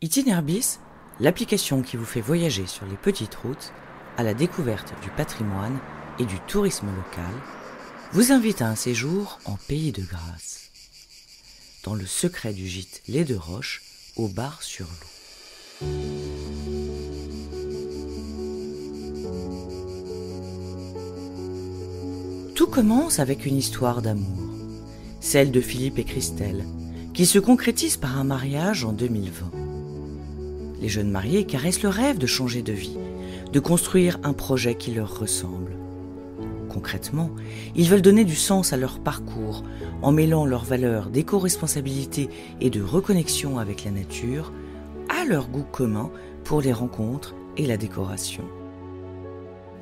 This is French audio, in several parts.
Itinerbis, l'application qui vous fait voyager sur les petites routes à la découverte du patrimoine et du tourisme local, vous invite à un séjour en Pays de Grâce, dans le secret du gîte Les Deux Roches, au Bar-sur-Loup. Tout commence avec une histoire d'amour, celle de Philippe et Christelle, qui se concrétise par un mariage en 2020. Les jeunes mariés caressent le rêve de changer de vie, de construire un projet qui leur ressemble. Concrètement, ils veulent donner du sens à leur parcours en mêlant leurs valeurs d'éco-responsabilité et de reconnexion avec la nature à leur goût commun pour les rencontres et la décoration.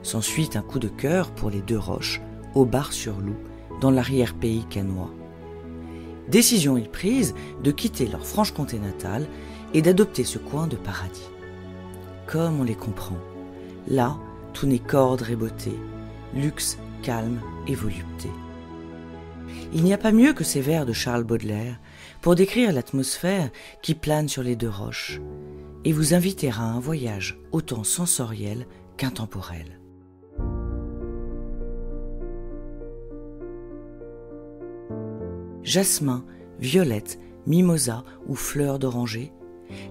S'ensuit un coup de cœur pour les Deux Roches, au Bar-sur-Loup, dans l'arrière-pays cannois. Décision est prise de quitter leur Franche-Comté natale et d'adopter ce coin de paradis. Comme on les comprend, là, tout n'est qu'ordre et beauté, luxe, calme et volupté. Il n'y a pas mieux que ces vers de Charles Baudelaire pour décrire l'atmosphère qui plane sur les Deux Roches et vous inviter à un voyage autant sensoriel qu'intemporel. Jasmin, violette, mimosa ou fleurs d'oranger,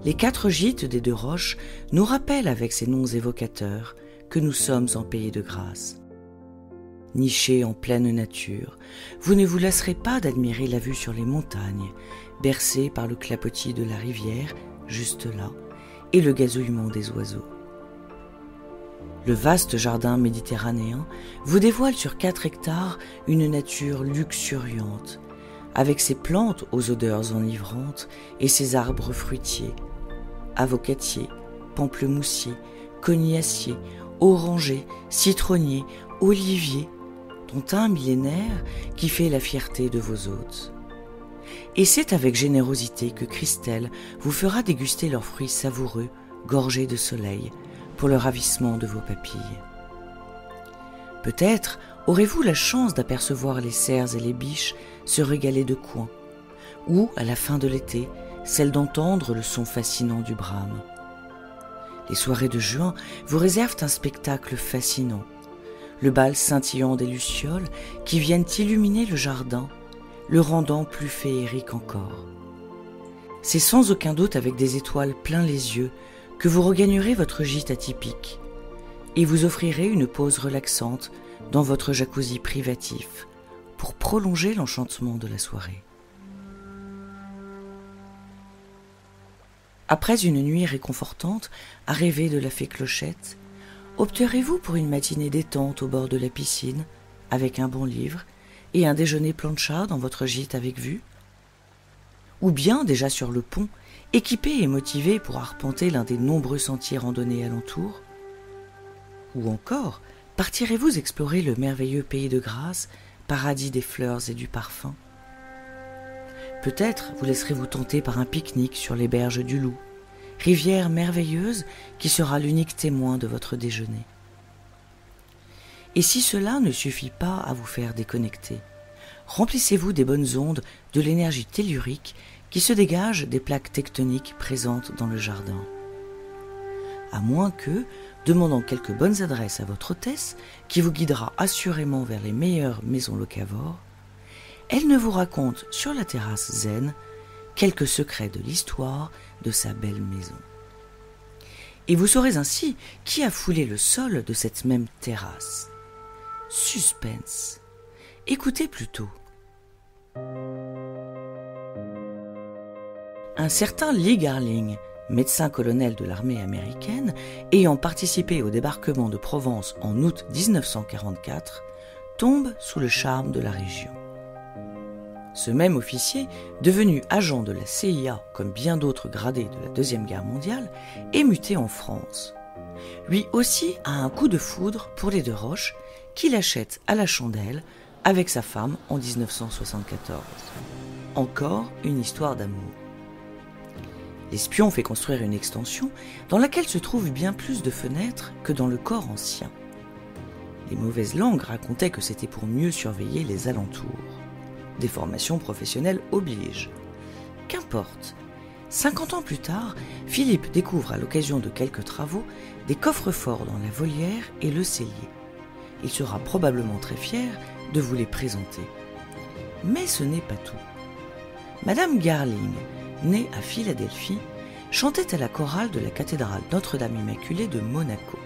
les 4 gîtes des Deux Roches nous rappellent avec ces noms évocateurs que nous sommes en Pays de Grâce. Nichés en pleine nature, vous ne vous lasserez pas d'admirer la vue sur les montagnes, bercées par le clapotis de la rivière, juste là, et le gazouillement des oiseaux. Le vaste jardin méditerranéen vous dévoile sur 4 hectares une nature luxuriante, avec ses plantes aux odeurs enivrantes et ses arbres fruitiers, avocatiers, pamplemoussiers, cognaciers, orangers, citronniers, oliviers, dont un millénaire qui fait la fierté de vos hôtes. Et c'est avec générosité que Christelle vous fera déguster leurs fruits savoureux, gorgés de soleil, pour le ravissement de vos papilles. Peut-être aurez-vous la chance d'apercevoir les cerfs et les biches se régaler de coin, ou, à la fin de l'été, celle d'entendre le son fascinant du brame. Les soirées de juin vous réservent un spectacle fascinant, le bal scintillant des lucioles qui viennent illuminer le jardin, le rendant plus féerique encore. C'est sans aucun doute avec des étoiles plein les yeux que vous regagnerez votre gîte atypique et vous offrirez une pause relaxante dans votre jacuzzi privatif pour prolonger l'enchantement de la soirée. Après une nuit réconfortante à rêver de la fée Clochette, opterez-vous pour une matinée détente au bord de la piscine, avec un bon livre et un déjeuner plancha dans votre gîte avec vue? Ou bien, déjà sur le pont, équipé et motivé pour arpenter l'un des nombreux sentiers randonnés alentour? Ou encore, partirez-vous explorer le merveilleux Pays de Grâce, paradis des fleurs et du parfum? Peut-être vous laisserez-vous tenter par un pique-nique sur les berges du Loup, rivière merveilleuse qui sera l'unique témoin de votre déjeuner. Et si cela ne suffit pas à vous faire déconnecter, remplissez-vous des bonnes ondes de l'énergie tellurique qui se dégage des plaques tectoniques présentes dans le jardin. À moins que, demandant quelques bonnes adresses à votre hôtesse, qui vous guidera assurément vers les meilleures maisons locavores, elle ne vous raconte sur la terrasse zen quelques secrets de l'histoire de sa belle maison. Et vous saurez ainsi qui a foulé le sol de cette même terrasse. Suspense. Écoutez plutôt. Un certain Lee Garling, médecin-colonel de l'armée américaine, ayant participé au débarquement de Provence en août 1944, tombe sous le charme de la région. Ce même officier, devenu agent de la CIA comme bien d'autres gradés de la Deuxième Guerre mondiale, est muté en France. Lui aussi a un coup de foudre pour les Deux Roches, qu'il achète à la chandelle avec sa femme en 1974. Encore une histoire d'amour. L'espion fait construire une extension dans laquelle se trouvent bien plus de fenêtres que dans le corps ancien. Les mauvaises langues racontaient que c'était pour mieux surveiller les alentours. Des formations professionnelles obligent. Qu'importe, 50 ans plus tard, Philippe découvre à l'occasion de quelques travaux des coffres-forts dans la volière et le cellier. Il sera probablement très fier de vous les présenter. Mais ce n'est pas tout. Madame Garling, née à Philadelphie, chantait à la chorale de la cathédrale Notre-Dame Immaculée de Monaco.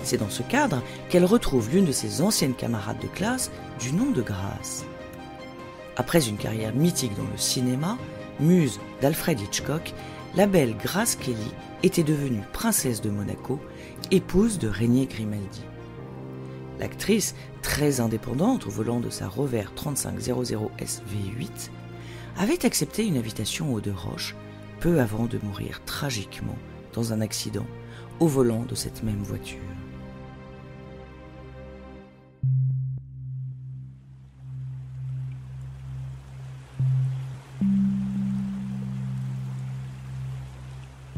C'est dans ce cadre qu'elle retrouve l'une de ses anciennes camarades de classe du nom de Grace. Après une carrière mythique dans le cinéma, muse d'Alfred Hitchcock, la belle Grace Kelly était devenue princesse de Monaco, épouse de Régnier Grimaldi. L'actrice, très indépendante au volant de sa Rover 3500 SV8, avait accepté une invitation aux Deux Roches peu avant de mourir tragiquement dans un accident au volant de cette même voiture.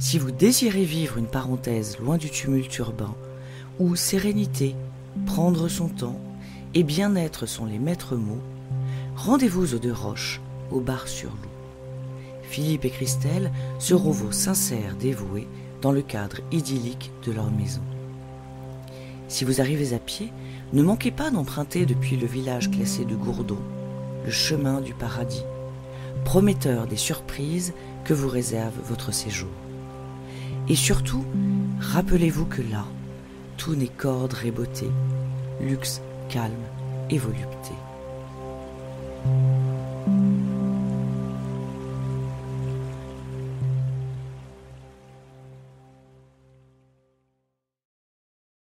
Si vous désirez vivre une parenthèse loin du tumulte urbain, où sérénité, prendre son temps et bien-être sont les maîtres mots, rendez-vous aux Deux Roches, au Bar-sur-Loup. Philippe et Christelle seront vos sincères dévoués dans le cadre idyllique de leur maison. Si vous arrivez à pied, ne manquez pas d'emprunter depuis le village classé de Gourdon, le chemin du paradis, prometteur des surprises que vous réserve votre séjour. Et surtout, rappelez-vous que là, tout n'est qu'ordre et beauté, luxe, calme et volupté.